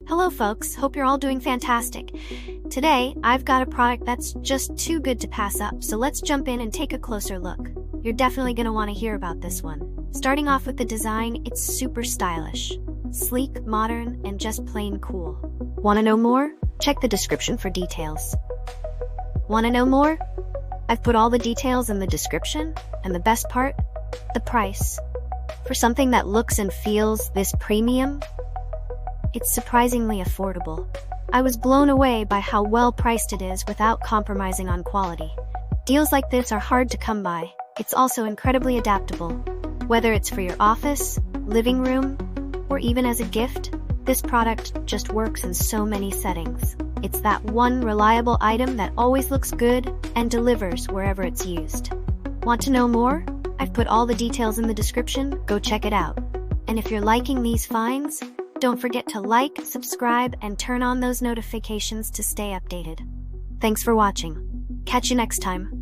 Hello folks, hope you're all doing fantastic. Today, I've got a product that's just too good to pass up, so let's jump in and take a closer look. You're definitely going to want to hear about this one. Starting off with the design, it's super stylish. Sleek, modern, and just plain cool. Want to know more? Check the description for details. Want to know more? I've put all the details in the description, and the best part? The price. For something that looks and feels this premium, it's surprisingly affordable. I was blown away by how well priced it is without compromising on quality. Deals like this are hard to come by. It's also incredibly adaptable. Whether it's for your office, living room, or even as a gift, this product just works in so many settings. It's that one reliable item that always looks good and delivers wherever it's used. Want to know more? I've put all the details in the description, go check it out. And if you're liking these finds, don't forget to like, subscribe, and turn on those notifications to stay updated. Thanks for watching. Catch you next time.